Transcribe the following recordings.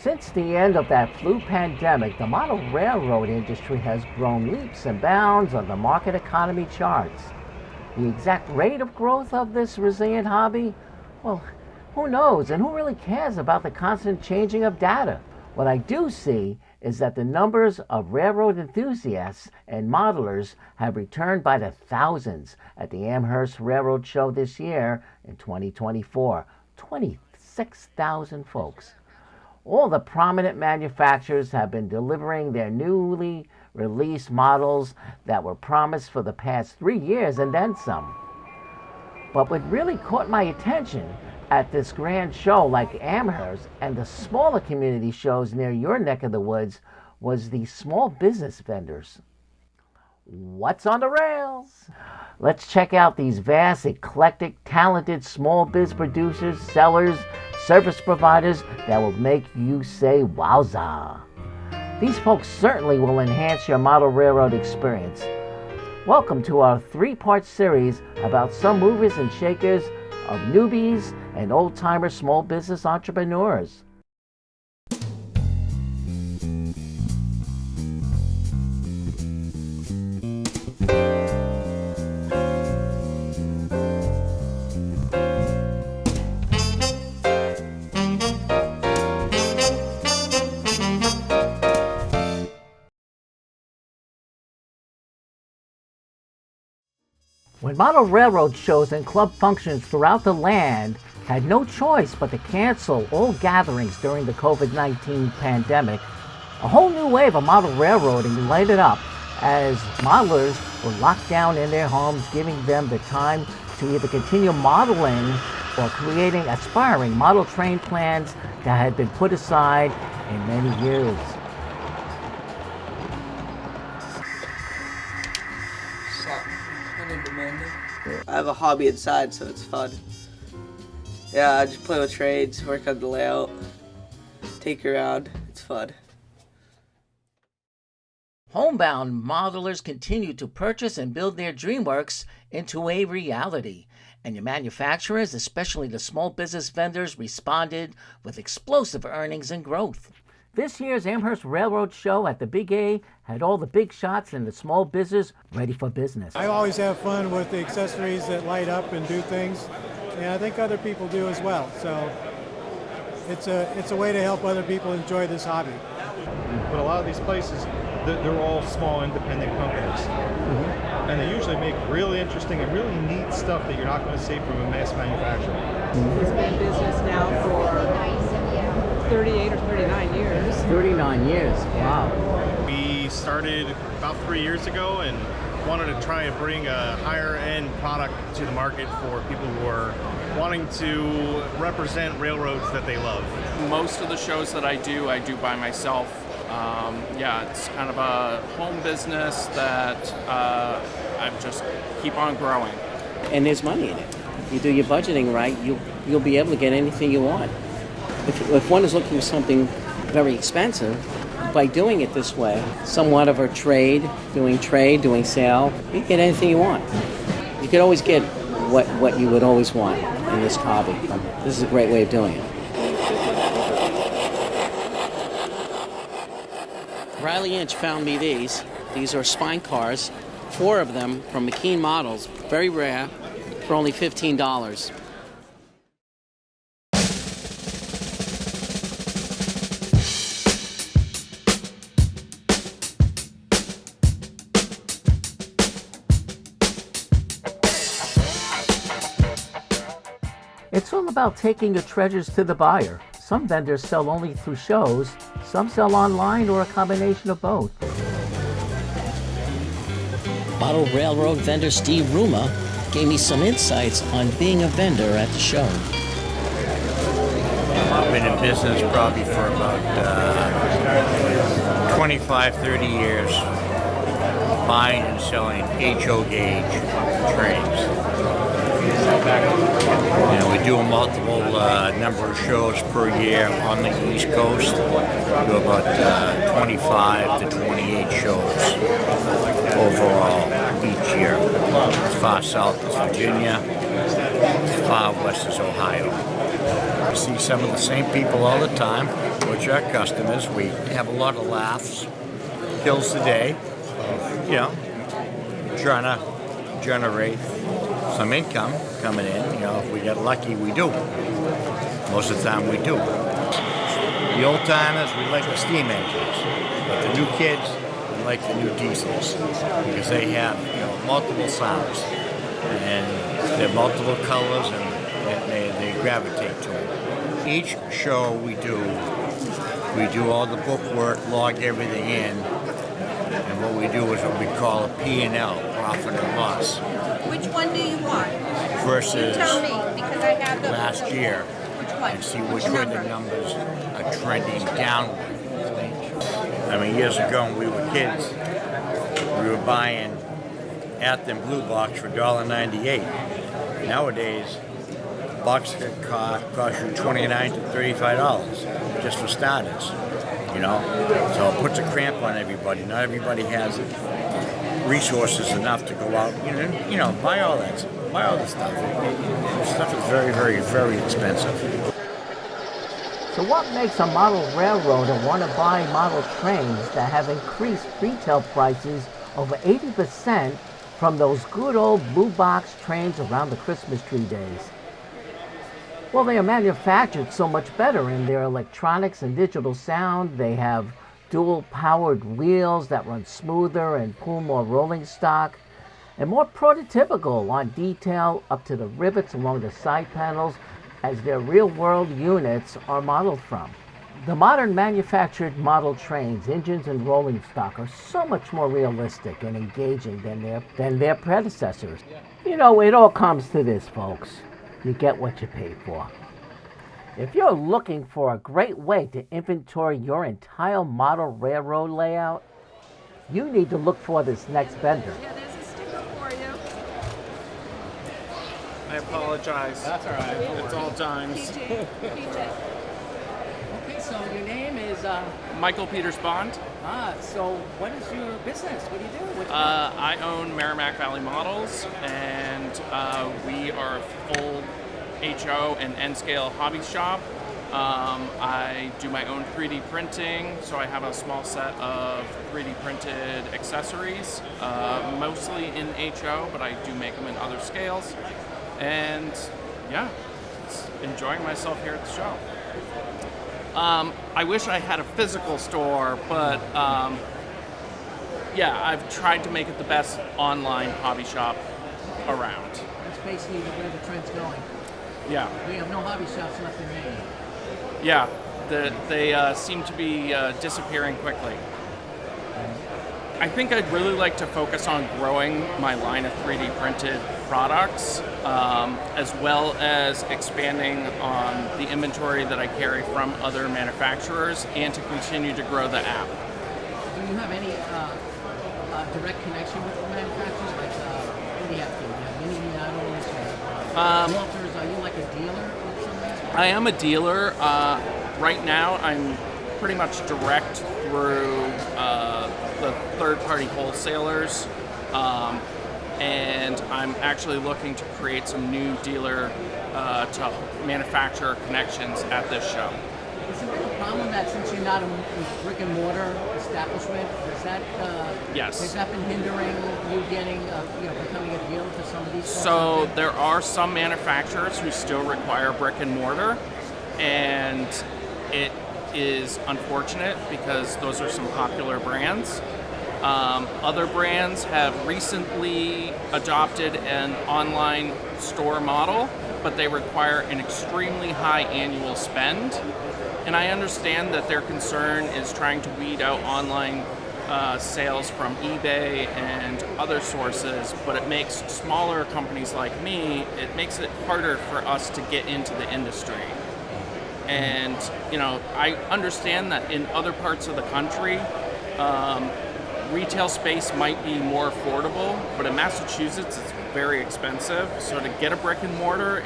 Since the end of that flu pandemic, the model railroad industry has grown leaps and bounds on the market economy charts. The exact rate of growth of this resilient hobby? Well, who knows, and who really cares about the constant changing of data? What I do see is that the numbers of railroad enthusiasts and modelers have returned by the thousands at the Amherst Railroad Show this year in 2024. 26,000 folks. All the prominent manufacturers have been delivering their newly released models that were promised for the past 3 years and then some. But what really caught my attention at this grand show like Amherst and the smaller community shows near your neck of the woods was the small business vendors. What's on the rails? Let's check out these vast, eclectic, talented small biz producers, sellers, service providers that will make you say wowza. These folks certainly will enhance your model railroad experience. Welcome to our 3-part series about some movers and shakers of newbies and old-timer small business entrepreneurs. When model railroad shows and club functions throughout the land had no choice but to cancel all gatherings during the COVID-19 pandemic, a whole new wave of model railroading lighted up as modelers were locked down in their homes, giving them the time to either continue modeling or creating aspiring model train plans that had been put aside in many years. I have a hobby inside, so it's fun. Yeah, I just play with trades, work on the layout, take around. It's fun. Homebound modelers continue to purchase and build their dream works into a reality. And your manufacturers, especially the small business vendors, responded with explosive earnings and growth. This year's Amherst Railroad Show at the Big A had all the big shots and the small business ready for business. I always have fun with the accessories that light up and do things, and I think other people do as well. So it's a way to help other people enjoy this hobby. But a lot of these places, they're all small independent companies. And they usually make really interesting and really neat stuff that you're not going to see from a mass manufacturer. He's been in business now for 38 or 39 years. 39 years, wow. We started about 3 years ago and wanted to try and bring a higher end product to the market for people who are wanting to represent railroads that they love. Most of the shows that I do by myself. Yeah, it's kind of a home business that I just keep on growing. And there's money in it. You do your budgeting right, you'll be able to get anything you want. If one is looking for something very expensive, by doing it this way, somewhat of a trade, doing sale, you can get anything you want. You could always get what you would always want in this hobby. This is a great way of doing it. Riley Inch found me these. These are spine cars, 4 of them from McKean Models, very rare, for only $15. It's all about taking your treasures to the buyer. Some vendors sell only through shows, some sell online or a combination of both. Model railroad vendor Steve Ruma gave me some insights on being a vendor at the show. I've been in business probably for about 25, 30 years, buying and selling HO gauge trains. We do multiple number of shows per year on the East Coast. We do about 25 to 28 shows overall each year. As far south as Virginia, as far west as Ohio. I see some of the same people all the time, which are customers. We have a lot of laughs, kills the day, you know, trying to generate some income coming in. You know, if we get lucky, we do. Most of the time, we do. The old timers, we like the steam engines, but the new kids, we like the new diesels because they have, you know, multiple sounds and they're multiple colors and they gravitate to them. Each show we do all the bookwork, log everything in, and what we do is what we call a P&L, profit and loss. Which one do you want? Versus you tell me, because I have the last year. Which one? And see which way the numbers are trending downward. I mean, years ago when we were kids, we were buying Athearn Blue Box for $1.98. Nowadays, a box could cost you $29 to $35 just for starters. You know, so it puts a cramp on everybody. Not everybody has resources enough to go out. You know, buy all that stuff. The stuff is very, very, very expensive. So what makes a model railroader want to buy model trains that have increased retail prices over 80% from those good old blue box trains around the Christmas tree days? Well, they are manufactured so much better in their electronics and digital sound. They have dual-powered wheels that run smoother and pull more rolling stock, and more prototypical on detail up to the rivets along the side panels as their real-world units are modeled from. The modern manufactured model trains, engines, and rolling stock are so much more realistic and engaging than their predecessors. You know, it all comes to this, folks. You get what you pay for. If you're looking for a great way to inventory your entire model railroad layout, you need to look for this next vendor. Yeah, there's a sticker for you. I apologize. That's all right. It's all dimes. PJ. Okay, so your name is Michael Peters Bond. so what is your business? What do you do? I own Merrimack Valley Models, and we are a full HO and N-scale hobby shop. I do my own 3D printing, so I have a small set of 3D printed accessories, mostly in HO, but I do make them in other scales. And yeah, just enjoying myself here at the show. I wish I had a physical store, but yeah, I've tried to make it the best online hobby shop around. That's basically where the trend's going. Yeah. We have no hobby shops left in Maine. Yeah, they seem to be disappearing quickly. I think I'd really like to focus on growing my line of 3D printed products, as well as expanding on the inventory that I carry from other manufacturers, and to continue to grow the app. Do you have any direct connection with the manufacturers? Like, what do you have to? You have Mini Models or Walters? Are you like a dealer with some of these? I am a dealer. Right now, I'm pretty much direct through the third-party wholesalers, and I'm actually looking to create some new dealer to manufacturer connections at this show. Is it a problem that since you're not a brick and mortar establishment, Yes. has that been hindering you getting, becoming a dealer for some of these? So there are some manufacturers who still require brick and mortar, and it is unfortunate because those are some popular brands. Other brands have recently adopted an online store model, but they require an extremely high annual spend. And I understand that their concern is trying to weed out online sales from eBay and other sources, but it makes smaller companies like me, it makes it harder for us to get into the industry. And, I understand that in other parts of the country, retail space might be more affordable, but in Massachusetts, it's very expensive. So to get a brick and mortar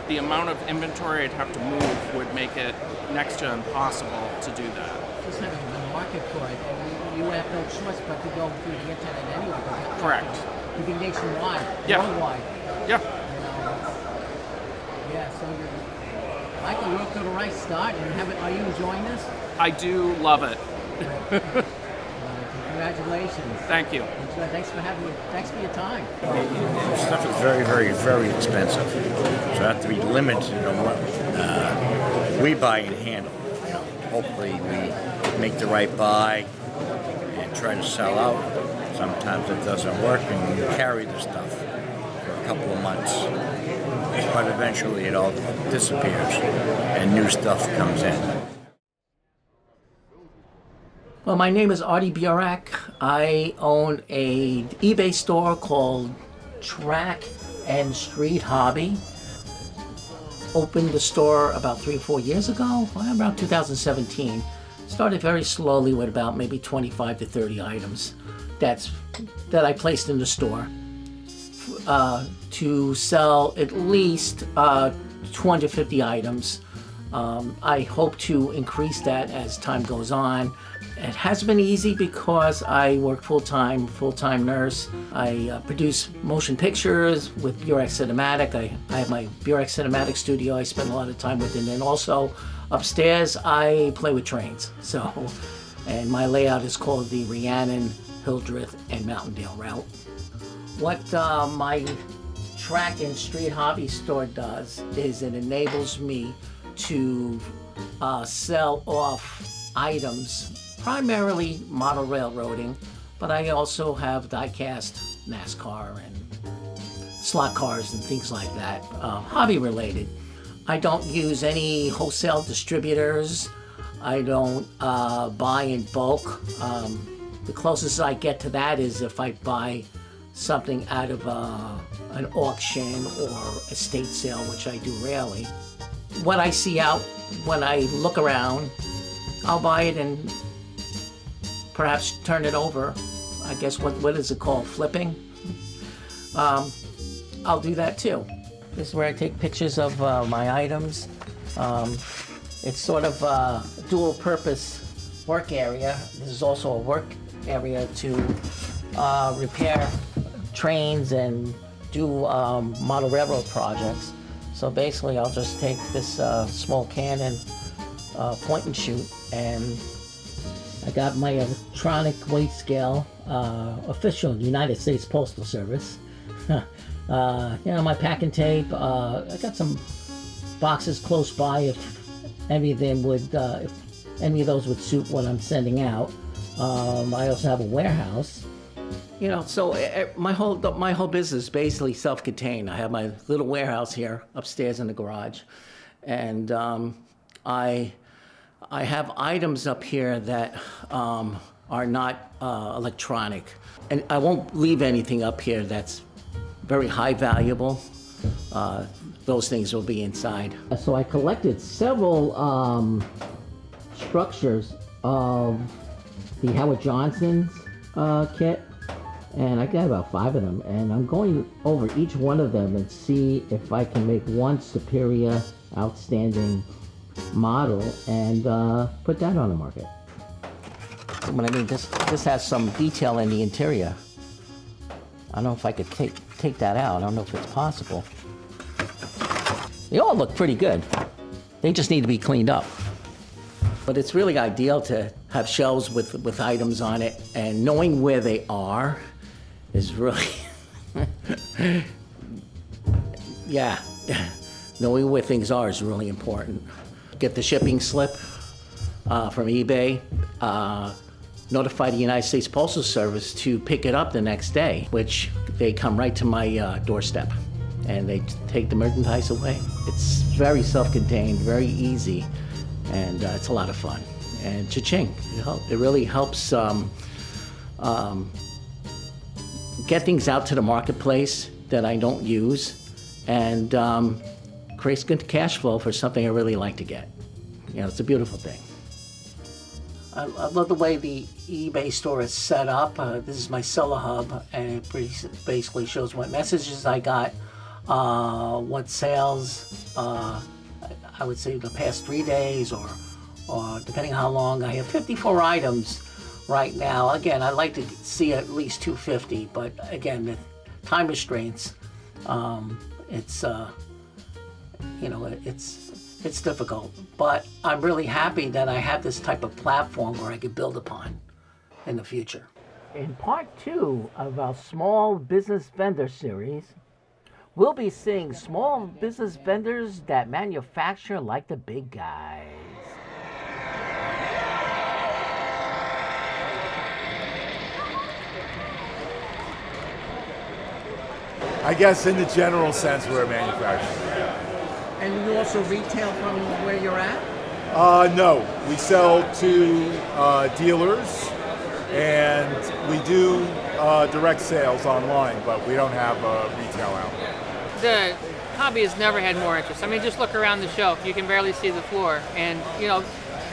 the amount of inventory I'd have to move would make it next to impossible to do that. Just having a market for it, and you have no choice but to go through the internet anyway. Correct. You can nationwide, Yeah. worldwide. Yeah. Yeah, so Michael, to the right start. And are you enjoying this? I do love it. Congratulations. Thank you. Thanks for your time. Stuff is very, very, very expensive. So I have to be limited on what we buy and handle. Hopefully we make the right buy and try to sell out. Sometimes it doesn't work and you carry the stuff for a couple of months. But eventually it all disappears and new stuff comes in. Well, my name is Artie Burack. I own a eBay store called Track and Street Hobby. Opened the store about 3 or 4 years ago, around 2017. Started very slowly with about maybe 25 to 30 items that I placed in the store to sell at least 250 items. I hope to increase that as time goes on. It has been easy because I work full-time nurse. I produce motion pictures with Burackcinematic. I have my Burackcinematic studio I spend a lot of time with, and then also upstairs I play with trains. And my layout is called the Rhiannon, Hildreth, and Mountaindale route. What my Track and Street Hobby store does is it enables me to sell off items, primarily model railroading, but I also have die-cast NASCAR and slot cars and things like that, hobby related. I don't use any wholesale distributors. I don't buy in bulk. The closest I get to that is if I buy something out of an auction or estate sale, which I do rarely. What I see out when I look around, I'll buy it and perhaps turn it over. I guess what is it called? Flipping? I'll do that too. This is where I take pictures of my items. It's sort of a dual purpose work area. This is also a work area to repair trains and do model railroad projects. So basically I'll just take this small Canon point and shoot, and I got my electronic weight scale, official United States Postal Service. My packing tape. I got some boxes close by if any of them would, if any of those would suit what I'm sending out. I also have a warehouse. So my whole business is basically self-contained. I have my little warehouse here upstairs in the garage, and I have items up here that are not electronic, and I won't leave anything up here that's very high valuable. Those things will be inside. So I collected several structures of the Howard Johnson's kit, and I got about 5 of them, and I'm going over each one of them and see if I can make one superior, outstanding model and put that on the market. This has some detail in the interior. I don't know if I could take that out. I don't know if it's possible. They all look pretty good. They just need to be cleaned up. But it's really ideal to have shelves with items on it, and knowing where they are is really, yeah, knowing where things are is really important. Get the shipping slip from eBay, notify the United States Postal Service to pick it up the next day, which they come right to my doorstep and they take the merchandise away. It's very self-contained, very easy, and it's a lot of fun. And cha-ching, it really helps get things out to the marketplace that I don't use, and creates good cash flow for something I really like to get. It's a beautiful thing. I love the way the eBay store is set up. This is my seller hub, and it basically shows what messages I got, what sales, I would say the past 3 days, or depending how long. I have 54 items right now. Again, I'd like to see at least 250, but again, the time restraints, it's It's difficult, but I'm really happy that I have this type of platform where I can build upon in the future. In part 2 of our Small Business Vendor series, we'll be seeing small business vendors that manufacture like the big guys. I guess in the general sense, we're a manufacturer. And you also retail from where you're at? No, we sell to dealers, and we do direct sales online, but we don't have a retail outlet. The hobby has never had more interest. I mean, just look around the show. You can barely see the floor. And, you know,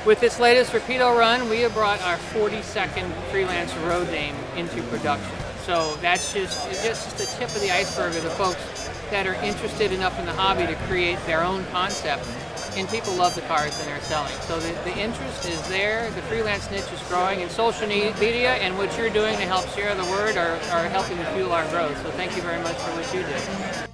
with this latest Rapido run, we have brought our 42nd freelance road name into production. So that's just the tip of the iceberg of the folks that are interested enough in the hobby to create their own concept. And people love the cars that they're selling. So the interest is there, the freelance niche is growing, and social media and what you're doing to help share the word are helping to fuel our growth. So thank you very much for what you do.